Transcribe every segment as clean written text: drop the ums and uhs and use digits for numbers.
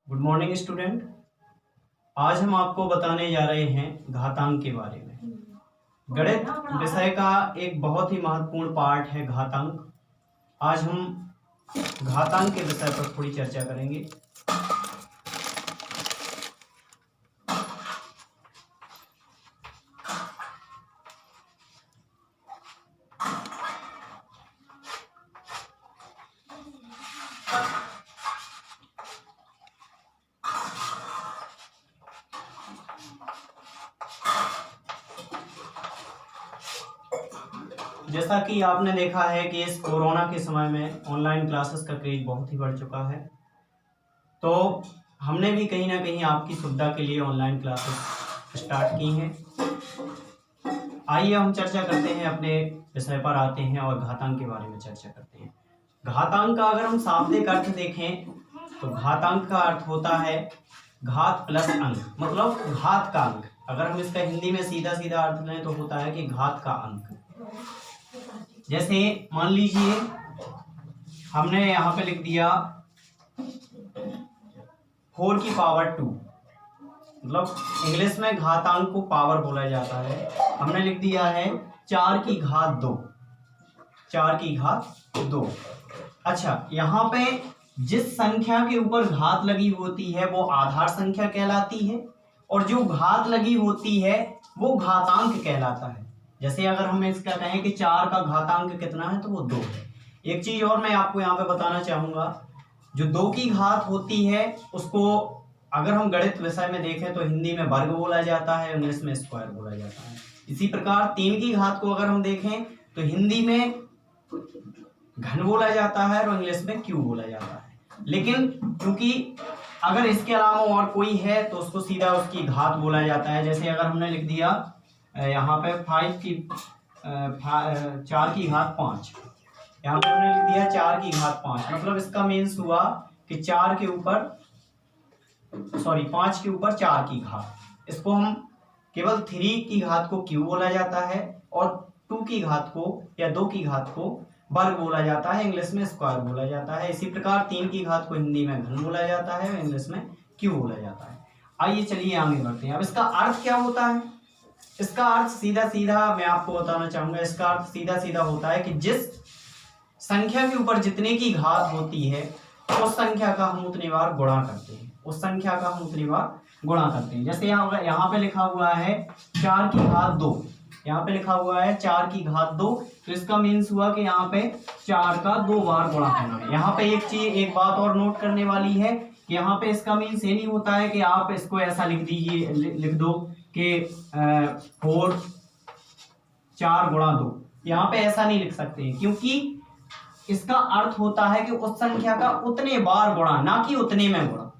Good morning student. आज हम आपको बताने जा रहे हैं घातांक के बारे में। गणित विषय का एक बहुत ही महत्वपूर्ण पार्ट है घातांक। आज हम घातांक के विषय पर थोड़ी चर्चा करेंगे। जैसा कि आपने देखा है कि इस कोरोना के समय में ऑनलाइन क्लासेस का क्रेज बहुत ही बढ़ चुका है, तो हमने भी कहीं ना कहीं आपकी सुविधा के लिए ऑनलाइन क्लासेस स्टार्ट की हैं। आइए हम चर्चा करते हैं, अपने विषय पर आते हैं और घातांक के बारे में चर्चा करते हैं। घातांक का अगर हम शाब्दिक अर्थ देखें तो घातांक का अर्थ होता है घात प्लस अंक, मतलब घात का अंक। अगर हम इसका हिंदी में सीधा सीधा अर्थ लें तो होता है कि घात का अंक। जैसे मान लीजिए हमने यहाँ पे लिख दिया 4 की पावर 2, मतलब इंग्लिश में घातांक को पावर बोला जाता है। हमने लिख दिया है 4 की घात 2, 4 की घात 2। अच्छा, यहाँ पे जिस संख्या के ऊपर घात लगी होती है वो आधार संख्या कहलाती है, और जो घात लगी होती है वो घातांक कहलाता है। जैसे अगर हम इसका कहें कि 4 का घातांक कितना है तो वो 2 है। एक चीज और मैं आपको यहाँ पे बताना चाहूंगा, जो 2 की घात होती है उसको अगर हम गणित विषय में देखें तो हिंदी में वर्ग बोला जाता है, इंग्लिश में स्क्वायर बोला जाता है। इसी प्रकार 3 की घात को अगर हम देखें तो हिंदी में घन बोला जाता है और इंग्लिश में क्यूब बोला जाता है। लेकिन क्योंकि अगर इसके अलावा और कोई है तो उसको सीधा उसकी घात बोला जाता है। जैसे अगर हमने लिख दिया यहाँ पे 4 की घात 5, यहाँ पे हमने लिख दिया 4 की घात 5, मतलब इसका मीन्स हुआ कि 5 के ऊपर 4 की घात। इसको हम केवल 3 की घात को क्यूब बोला जाता है और 2 की घात को या 2 की घात को वर्ग बोला जाता है, इंग्लिश में स्क्वायर बोला जाता है। इसी प्रकार 3 की घात को हिंदी में घन बोला जाता है, इंग्लिश में क्यूब बोला जाता है। आइए चलिए आगे बढ़ते हैं। अब इसका अर्थ क्या होता है? इसका अर्थ सीधा सीधा मैं आपको बताना चाहूंगा। इसका अर्थ सीधा सीधा होता है कि जिस संख्या के ऊपर जितने की घात होती है उस संख्या का हम उतनी बार गुणा करते हैं, उस संख्या का हम उतनी बार गुणा करते हैं। जैसे यहाँ पे लिखा हुआ है 4 की घात 2, यहाँ पे लिखा हुआ है 4 की घात 2, तो इसका मीन्स हुआ कि यहाँ पे 4 का 2 बार गुणा करना है। यहाँ पे एक बात और नोट करने वाली है कि यहाँ पे इसका मीन्स ये नहीं होता है कि आप इसको ऐसा लिख दो कि 4 गुणा 2, यहाँ पे ऐसा नहीं लिख सकते हैं, क्योंकि इसका अर्थ होता है कि उस संख्या का उतने बार गुणा, ना कि उतने में गुणा।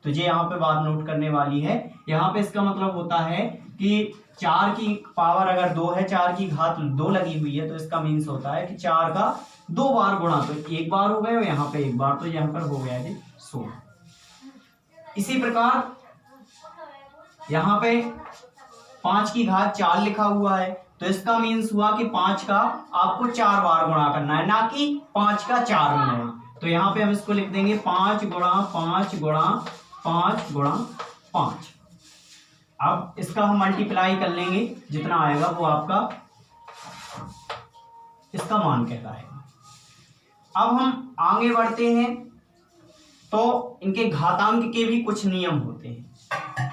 तो ये यहाँ पे बात नोट करने वाली है। यहाँ पे इसका मतलब होता है कि 4 की पावर अगर 2 है, 4 की घात 2 लगी हुई है, तो इसका मीन्स होता है कि 4 का 2 बार गुणा, तो 1 बार हो गए और यहाँ पे 1 बार, तो यहाँ पर हो गया जी 16। इसी प्रकार यहाँ पे 5 की घात 4 लिखा हुआ है, तो इसका मीन्स हुआ कि 5 का आपको 4 बार गुणा करना है, ना कि 5 का 4 में गुणा। तो यहाँ पे हम इसको लिख देंगे 5 गुणा 5 गुणा 5 गुणा 5। अब इसका हम मल्टीप्लाई कर लेंगे, जितना आएगा वो आपका इसका मान कहलाएगा। अब हम आगे बढ़ते हैं तो इनके घातांक के भी कुछ नियम होते हैं,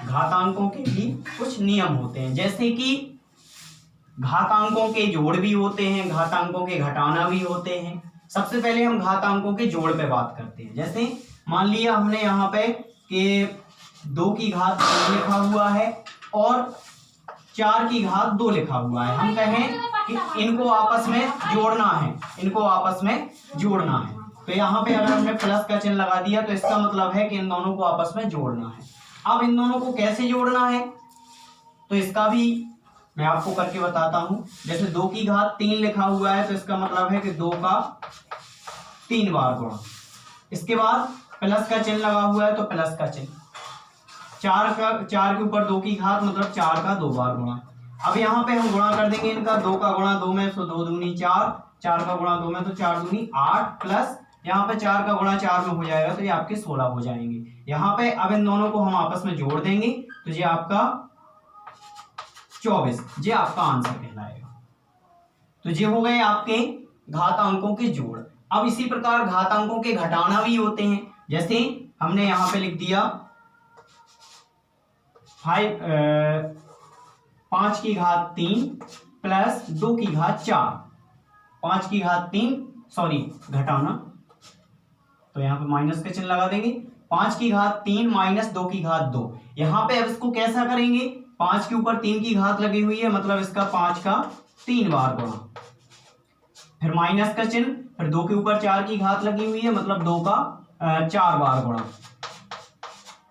घातांकों के भी कुछ नियम होते हैं। जैसे कि घातांकों के जोड़ भी होते हैं, घातांकों के घटाना भी होते हैं। सबसे पहले हम घातांकों के जोड़ पे बात करते हैं। जैसे मान लिया हमने यहाँ पे कि 2 की घात 3 लिखा हुआ है और 4 की घात 2 लिखा हुआ है। हम कहें कि इनको आपस में जोड़ना है, इनको आपस में जोड़ना है, तो यहाँ पे अगर हमने प्लस का चिन्ह लगा दिया तो इसका मतलब है कि इन दोनों को आपस में जोड़ना है। अब इन दोनों को कैसे जोड़ना है तो इसका भी मैं आपको करके बताता हूं। जैसे 2 की घात 3 लिखा हुआ है, तो इसका मतलब है कि 2 का 3 बार गुणा। इसके बाद प्लस का चिन्ह लगा हुआ है, तो प्लस का चिन्ह 4 के ऊपर 2 की घात, मतलब 4 का 2 बार गुणा। अब यहाँ पे हम गुणा कर देंगे इनका, 2 का गुणा 2 में, तो 2 दूनी 4, 4 का गुणा 2 में, तो 4 दूनी 8, प्लस यहाँ पे 4 का गुणा 4 में हो जाएगा, तो ये आपके 16 हो जाएंगे। यहाँ पे अब इन दोनों को हम आपस में जोड़ देंगे तो ये आपका 24, ये आपका आंसर कहलाएगा। तो ये हो गए आपके घातांकों के जोड़। अब इसी प्रकार घातांकों के घटाना भी होते हैं। जैसे हमने यहाँ पे लिख दिया 5 की घात 3 प्लस 2 की घात 4, 5 की घात 3 सॉरी घटाना, तो यहाँ पे माइनस का चिन्ह लगा देंगे। 5 की घात 3 माइनस 2 की घात 2। यहाँ पे अब इसको कैसा करेंगे, 5 के ऊपर 3 की घात लगी हुई है, मतलब इसका 5 का 3 बार गुणा, फिर माइनस का चिन्ह, फिर 2 के ऊपर 4 की घात लगी हुई है, मतलब 2 का 4 बार गुणा।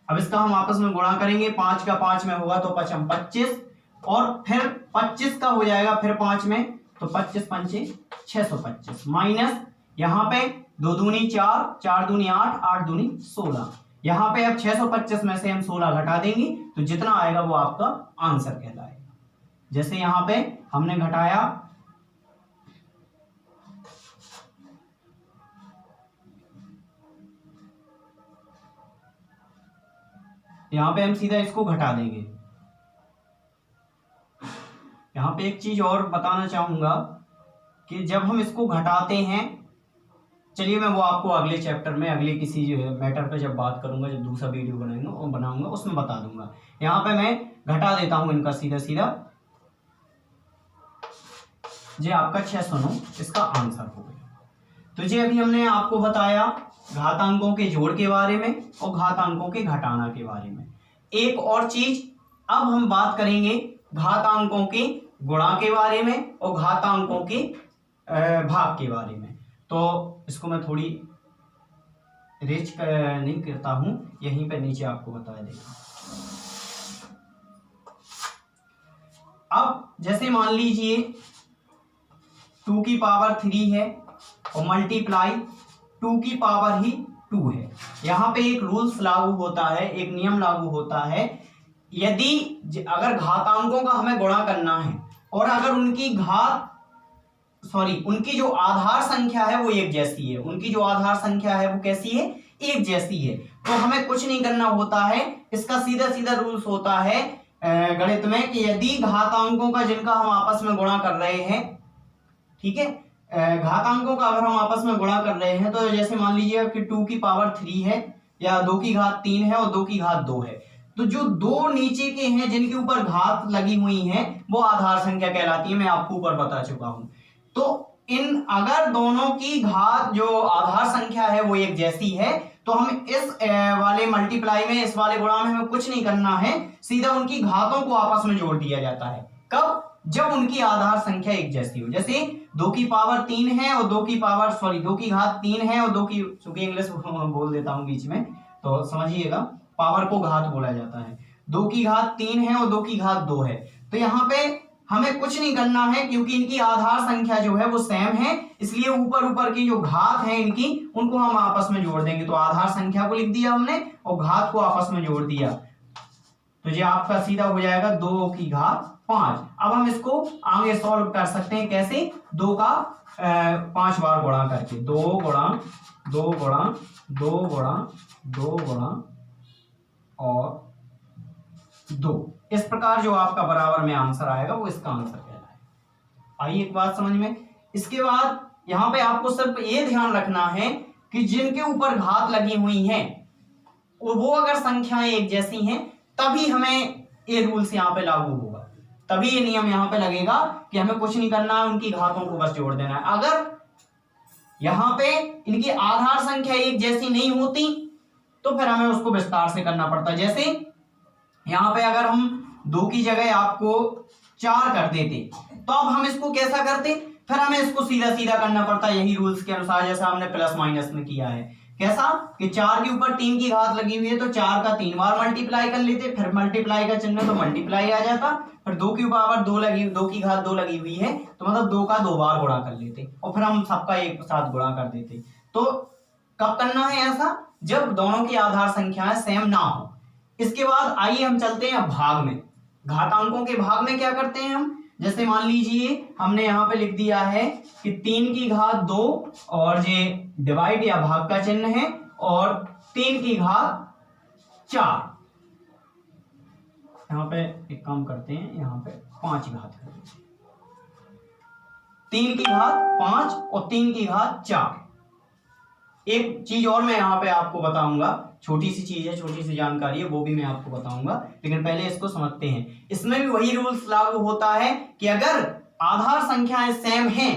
अब इसका हम आपस में गुणा करेंगे, 5 का 5 में होगा तो 5 25, और फिर 25 का हो जाएगा फिर 5 में, तो 25 पंचे 625, माइनस यहाँ पे 2 दूनी 4, 4 दूनी 8, 8 दूनी 16। यहाँ पे अब 625 में से हम 16 घटा देंगे तो जितना आएगा वो आपका आंसर कहलाएगा। जैसे यहाँ पे हमने घटाया, यहाँ पे हम सीधा इसको घटा देंगे। यहाँ पे एक चीज और बताना चाहूंगा कि जब हम इसको घटाते हैं, चलिए मैं वो आपको अगले चैप्टर में, अगले किसी मैटर पे जब बात करूंगा, जब दूसरा वीडियो बनाऊंगा उसमें बता दूंगा। यहाँ पे मैं घटा देता हूं इनका सीधा सीधा, ये आपका 609 इसका आंसर हो गया। तो ये अभी हमने आपको बताया घातांकों के जोड़ के बारे में और घातांकों के घटाना के बारे में। एक और चीज अब हम बात करेंगे घातांकों के गुणा के बारे में और घातांकों के भाग के बारे में। तो इसको मैं थोड़ी रेच नहीं करता हूं, यहीं पे नीचे आपको बता देगा। अब जैसे मान लीजिए 2 की पावर 3 है और मल्टीप्लाई 2 की पावर ही 2 है। यहाँ पे एक रूल्स लागू होता है, एक नियम लागू होता है, यदि अगर घातांकों का हमें गुणा करना है और अगर उनकी जो आधार संख्या है वो एक जैसी है, उनकी जो आधार संख्या है वो कैसी है, एक जैसी है, तो हमें कुछ नहीं करना होता है। इसका सीधा सीधा रूल्स होता है गणित में कि यदि घातांकों का जिनका हम आपस में गुणा कर रहे हैं, ठीक है, घातांकों का अगर हम आपस में गुणा कर रहे हैं, तो जैसे मान लीजिए कि 2 की पावर 3 है या 2 की घात 3 है और 2 की घात 2 है, तो जो दो नीचे के हैं जिनके ऊपर घात लगी हुई हैं वो आधार संख्या कहलाती है, मैं आपको ऊपर बता चुका हूं। तो इन अगर दोनों की घात जो आधार संख्या है वो एक जैसी है तो हम इस वाले मल्टीप्लाई में, इस वाले गुणा में हमें कुछ नहीं करना है, सीधा उनकी घातों को आपस में जोड़ दिया जाता है। कब? जब उनकी आधार संख्या एक जैसी हो। जैसे 2 की पावर 3 है और 2 की घात 3 है और 2 की, चूंकि इंग्लिश बोल देता हूं बीच में तो समझिएगा, पावर को घात बोला जाता है। 2 की घात 3 है और 2 की घात 2 है, तो यहाँ पे हमें कुछ नहीं करना है क्योंकि इनकी आधार संख्या जो है वो सेम है, इसलिए ऊपर ऊपर की जो घात है इनकी, उनको हम आपस में जोड़ देंगे। तो आधार संख्या को लिख दिया हमने और घात को आपस में जोड़ दिया, तो ये आपका सीधा हो जाएगा 2 की घात 5। अब हम इसको आगे सॉल्व कर सकते हैं, कैसे? 2 का 5 बार गुणा करके, 2 गुणा 2 गुणा 2 गुणा 2 गुणा और 2, इस प्रकार जो आपका बराबर में आंसर आएगा वो इसका आंसर कहलाएगा। आइए एक बात समझ में। इसके बाद यहां पे आपको सिर्फ ये ध्यान रखना है कि जिनके ऊपर घात लगी हुई हैं वो अगर संख्याएं एक जैसी हैं तभी हमें ये रूल्स यहाँ पे लागू होगा, तभी ये नियम यहाँ पे लगेगा कि हमें कुछ नहीं करना है, उनकी घातों को बस जोड़ देना है। अगर यहाँ पे इनकी आधार संख्या एक जैसी नहीं होती तो फिर हमें उसको विस्तार से करना पड़ता है। जैसे यहाँ पे अगर हम 2 की जगह आपको 4 कर देते तो अब हम इसको कैसा करते, फिर हमें इसको सीधा सीधा करना पड़ता है, यही रूल्स के अनुसार जैसा हमने प्लस माइनस में किया है। कैसा कि 4 के ऊपर 3 की घात लगी हुई है तो 4 का 3 बार मल्टीप्लाई कर लेते, फिर मल्टीप्लाई का चिन्ह तो मल्टीप्लाई आ जाता, फिर 2 की पावर 2 की घात 2 लगी हुई है तो मतलब 2 का 2 बार गुणा कर लेते और फिर हम सबका एक साथ गुणा कर देते। तो कब करना है ऐसा? जब दोनों की आधार संख्याएं सेम ना हो। इसके बाद आइए हम चलते हैं भाग में। घातांकों के भाग में क्या करते हैं हम? जैसे मान लीजिए हमने यहाँ पे लिख दिया है कि 3 की घात 2 और ये डिवाइड या भाग का चिन्ह है और 3 की घात 4, यहाँ पे एक काम करते हैं, यहाँ पे 5 घात कर देते हैं, 3 की घात 5 और 3 की घात 4। एक चीज और मैं यहाँ पे आपको बताऊंगा, छोटी सी चीज है, छोटी सी जानकारी है, वो भी मैं आपको बताऊंगा, लेकिन पहले इसको समझते हैं। इसमें भी वही रूल्स लागू होता है कि अगर आधार संख्याएं सेम हैं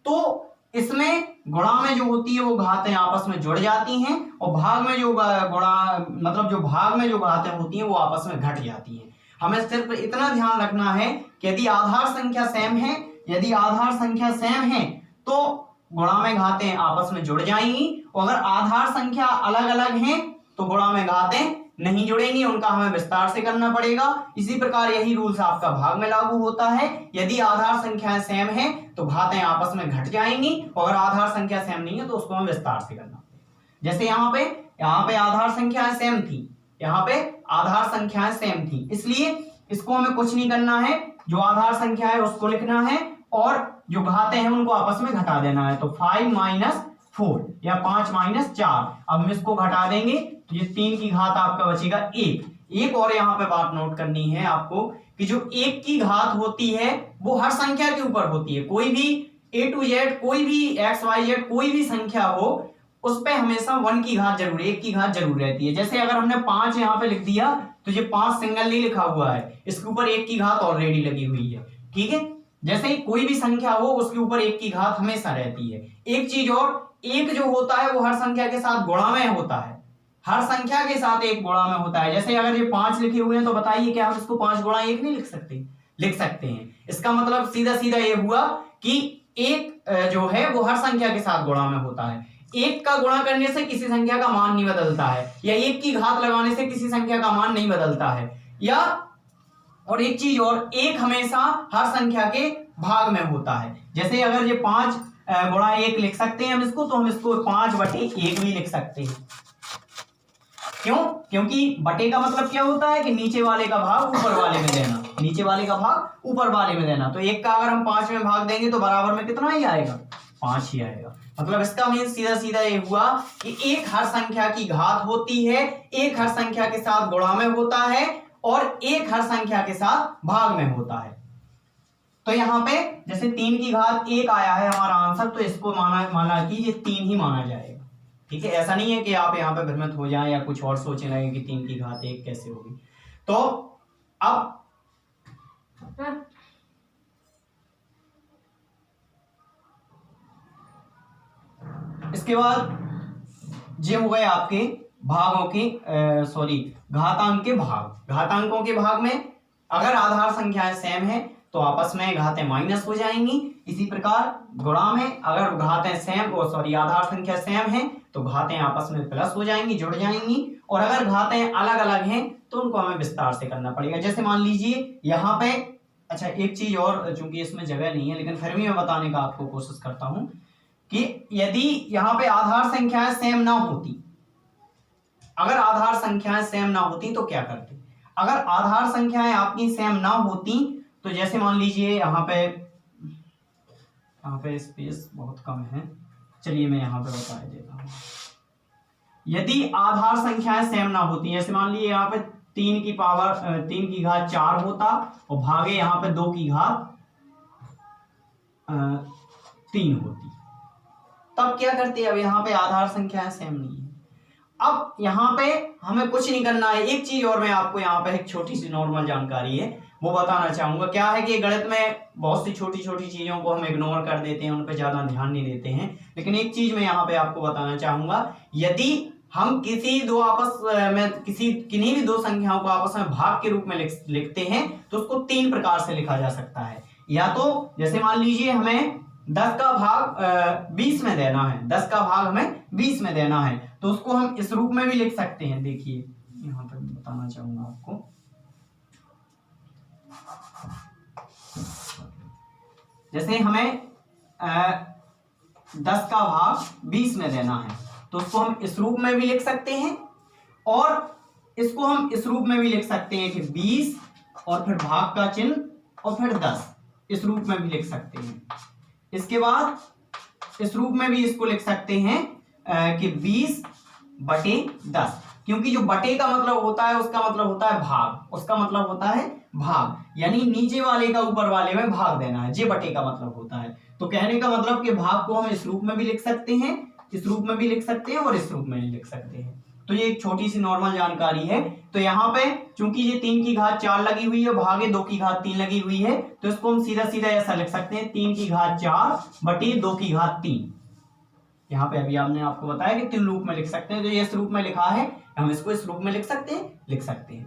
तो इसमें गुणा में जो होती है वो घातें आपस में जुड़ जाती हैं, और भाग में जो गुणा मतलब जो भाग में जो घातें होती हैं वो आपस में घट जाती हैं। हमें सिर्फ इतना ध्यान रखना है कि यदि आधार संख्या सेम है, यदि आधार संख्या सेम है तो गुणा में घातें आपस में जुड़ जाएंगी, और अगर आधार संख्या अलग अलग हैं तो गुणा में घातें नहीं जुड़ेंगी, उनका हमें विस्तार से करना पड़ेगा। इसी प्रकार यही रूल्स आपका भाग में लागू होता है। यदि आधार संख्याएं सेम है तो घातें आपस में घट जाएंगी, और अगर आधार संख्या सेम नहीं है तो उसको हमें विस्तार से करना पड़ेगा। जैसे यहाँ पे आधार संख्याएं सेम थी, यहाँ पे आधार संख्याएं सेम थी, इसलिए इसको हमें कुछ नहीं करना है, जो आधार संख्या है उसको लिखना है और जो घातें हैं उनको आपस में घटा देना है। तो 5 - 4 या 5 - 4, अब हम इसको घटा देंगे तो ये 3 की घात आपका बचेगा 1। एक और यहाँ पे बात नोट करनी है आपको कि जो 1 की घात होती है वो हर संख्या के ऊपर होती है। कोई भी A to Z, कोई भी XYZ कोई भी संख्या हो उस पे हमेशा 1 की घात जरूर, 1 की घात जरूर रहती है। जैसे अगर हमने 5 यहाँ पे लिख दिया तो ये 5 सिंगल नहीं लिखा हुआ है, इसके ऊपर 1 की घात ऑलरेडी लगी हुई है, ठीक है। जैसे ही कोई भी संख्या हो उसके ऊपर 1 की घात हमेशा रहती है। एक चीज और, 1 जो होता है वो हर संख्या के साथ गुणा में होता है, हर संख्या के साथ 1 गुणा में होता है। जैसे अगर ये 5 लिखे हुए हैं तो बताइए क्या हम इसको 5 गुणा 1 नहीं लिख सकते? लिख सकते हैं। इसका मतलब सीधा सीधा ये हुआ कि 1 जो है वो हर संख्या के साथ गुणा में होता है। 1 का गुणा करने से किसी संख्या का मान नहीं बदलता है, या 1 की घात लगाने से किसी संख्या का मान नहीं बदलता है। या और एक चीज और, 1 हमेशा हर संख्या के भाग में होता है। जैसे अगर ये 5 गुणा 1 लिख सकते हैं हम इसको, तो हम इसको 5/1 भी लिख सकते हैं। क्यों? क्योंकि बटे का मतलब क्या होता है कि नीचे वाले का भाग ऊपर वाले में देना, नीचे वाले का भाग ऊपर वाले में देना। तो 1 का अगर हम 5 में भाग देंगे तो बराबर में कितना ही आएगा? 5 ही आएगा। मतलब इसका मीन सीधा सीधा ये हुआ कि 1 हर संख्या की घात होती है, 1 हर संख्या के साथ गुणा में होता है, और 1 हर संख्या के साथ भाग में होता है। तो यहाँ पे जैसे 3 की घात 1 आया है हमारा आंसर, तो इसको माना कि ये 3 ही माना जाएगा, ठीक है। ऐसा नहीं है कि आप यहाँ पे भ्रमित हो जाएं या कुछ और सोचने लगे कि 3 की घात 1 कैसे होगी। तो अब इसके बाद ये हो गए आपके भागों के घातांक के भाग। घातांकों के भाग में अगर आधार संख्याएं सेम है तो आपस में घातें माइनस हो जाएंगी। इसी प्रकार गुणा में अगर घातें आधार संख्या सेम है तो घातें आपस में प्लस हो जाएंगी, जुड़ जाएंगी। और अगर घातें अलग अलग हैं तो उनको हमें विस्तार से करना पड़ेगा। जैसे मान लीजिए यहाँ पे, अच्छा एक चीज और, चूंकि इसमें जगह नहीं है लेकिन फिर भी मैं बताने का आपको कोशिश करता हूं कि यदि यहाँ पे आधार संख्याएं सेम ना होती, अगर आधार संख्याएं सेम ना होती तो क्या करते? अगर आधार संख्याएं आपकी सेम ना होती तो जैसे मान लीजिए यहाँ पे स्पेस बहुत कम है, चलिए मैं यहाँ पे बता देता हूँ। यदि आधार संख्याएं सेम ना होती, जैसे मान लीजिए यहाँ पे 3 की घात 4 होता और भागे यहाँ पे 2 की घात 3 होती, तब क्या करते? अब यहाँ पे आधार संख्याएं सेम नहीं है। अब यहाँ पे हमें कुछ नहीं करना है। एक चीज और मैं आपको यहाँ पे एक छोटी सी नॉर्मल जानकारी है वो बताना चाहूंगा। क्या है कि गणित में बहुत सी छोटी छोटी चीजों को हम इग्नोर कर देते हैं, उन पे ज्यादा ध्यान नहीं देते हैं। लेकिन एक चीज मैं यहाँ पे आपको बताना चाहूंगा, यदि हम किन्हीं भी दो संख्याओं को आपस में भाग के रूप में लिखते हैं तो उसको 3 प्रकार से लिखा जा सकता है। या तो जैसे मान लीजिए हमें 10 का भाग 20 में देना है, 10 का भाग हमें 20 में देना है, तो उसको हम इस रूप में भी लिख सकते हैं। देखिए यहाँ पर बताना चाहूंगा आपको, जैसे हमें 10 का भाग 20 में देना है तो उसको हम इस रूप में भी लिख सकते हैं, और इसको हम इस रूप में भी लिख सकते हैं कि 20 और फिर भाग का चिन्ह और फिर 10, इस रूप में भी लिख सकते हैं। इसके बाद इस रूप में भी इसको लिख सकते हैं कि 20/10, क्योंकि जो बटे का मतलब होता है उसका मतलब होता है भाग, उसका मतलब होता है भाग, यानी नीचे वाले का ऊपर वाले में भाग देना है, ये बटे का मतलब होता है। तो कहने का मतलब कि भाग को हम इस रूप में भी लिख सकते हैं, इस रूप में भी लिख सकते हैं और इस रूप में भी लिख सकते हैं। तो ये एक छोटी सी नॉर्मल जानकारी है। तो यहाँ पे चूंकि ये 3 की घात 4 लगी हुई है, भागे 2 की घात 3 लगी हुई है, तो इसको हम सीधा सीधा ऐसा लिख सकते हैं 3 की घात 4 बटे 2 की घात 3। यहाँ पे अभी हमने आपको बताया कि 3 रूप में लिख सकते हैं, तो ये इस रूप में लिखा है, हम इसको इस रूप में लिख सकते हैं।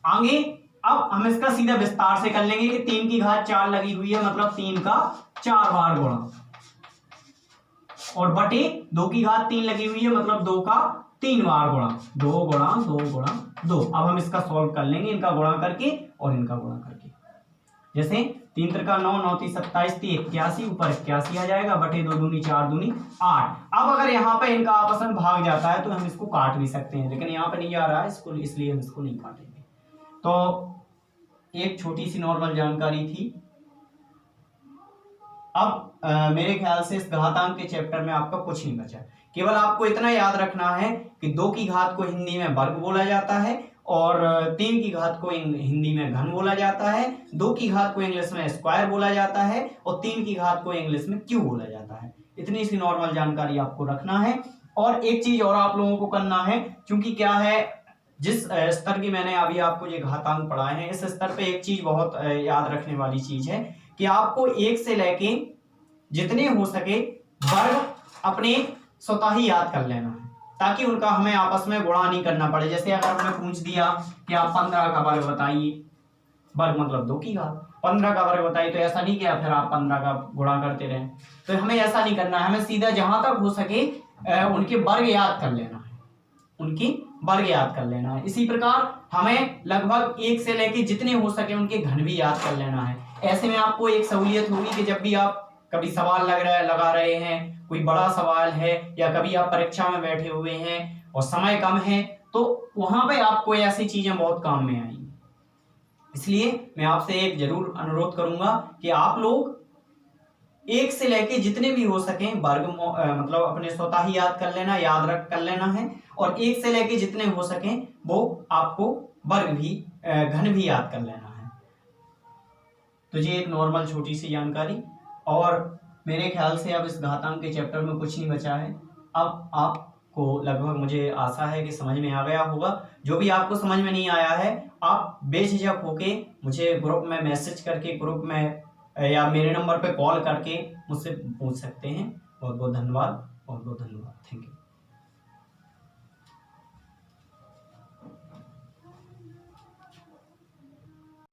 आगे अब हम इसका सीधा विस्तार से कर लेंगे कि 3 की घात 4 लगी हुई है, मतलब 3 का 4 बार गुणा, और बटे 2 की घात 3 लगी हुई है, मतलब 2 का 3 बार गुणा, 2 गुणा 2 गुणा 2। अब हम इसका सॉल्व कर लेंगे, इनका गुणा करके और इनका गुणा करके। जैसे 3 त्रिका 9, 9 × 27 = 81, ऊपर 81 आ जाएगा, बटे 2 दूनी 4 दूनी 8। अब अगर यहाँ पे इनका आपस में भाग जाता है तो हम इसको काट भी सकते हैं, लेकिन यहाँ पे नहीं आ रहा है इसको, इसलिए हम इसको नहीं काटेंगे। तो एक छोटी सी नॉर्मल जानकारी थी। अब मेरे ख्याल से इस घातांक के चैप्टर में आपका कुछ नहीं बचा, केवल आपको इतना याद रखना है कि 2 की घात को हिंदी में वर्ग बोला जाता है और 3 की घात को हिंदी में घन बोला जाता है, 2 की घात को इंग्लिश में स्क्वायर बोला जाता है और 3 की घात को इंग्लिश में क्यूब बोला जाता है। इतनी सी नॉर्मल जानकारी आपको रखना है। और एक चीज और आप लोगों को करना है, क्योंकि क्या है, जिस स्तर की मैंने अभी आपको ये घातांक पढ़ाए हैं, इस स्तर पे एक चीज बहुत याद रखने वाली चीज है कि आपको 1 से लेके जितने हो सके वर्ग अपने स्वतः ही याद कर लेना है, ताकि उनका हमें आपस में गुणा नहीं करना पड़े। जैसे अगर हमने पूछ दिया कि आप 15 का वर्ग बताइए, वर्ग मतलब 2 की घात, 15 का वर्ग बताइए, तो ऐसा नहीं किया फिर आप 15 का गुणा करते रहें, तो हमें ऐसा नहीं करना है। हमें सीधा जहां तक हो सके उनके वर्ग याद कर लेना है, उनकी वर्ग याद कर लेना है। इसी प्रकार हमें लगभग 1 से लेके जितने हो सके उनके घन भी याद कर लेना है। ऐसे में आपको एक सहूलियत होगी कि जब भी आप कभी सवाल लगा रहे हैं, कोई बड़ा सवाल है, या कभी आप परीक्षा में बैठे हुए हैं और समय कम है, तो वहां पे आपको ऐसी चीजें बहुत काम में आएंगी। इसलिए मैं आपसे एक जरूर अनुरोध करूंगा कि आप लोग 1 से लेके जितने भी हो सके वर्ग मतलब अपने स्वतः ही याद कर लेना, याद रख कर लेना है, और 1 से लेके जितने हो सके वो आपको वर्ग भी घन भी याद कर लेना है। तो ये एक नॉर्मल छोटी सी जानकारी। और मेरे ख्याल से अब इस घातांक के चैप्टर में कुछ नहीं बचा है। अब आपको लगभग मुझे आशा है कि समझ में आ गया होगा। जो भी आपको समझ में नहीं आया है, आप बेझिझक होके मुझे ग्रुप में मैसेज करके, ग्रुप में या मेरे नंबर पे कॉल करके मुझसे पूछ सकते हैं। बहुत बहुत धन्यवाद, बहुत बहुत धन्यवाद। Thank you.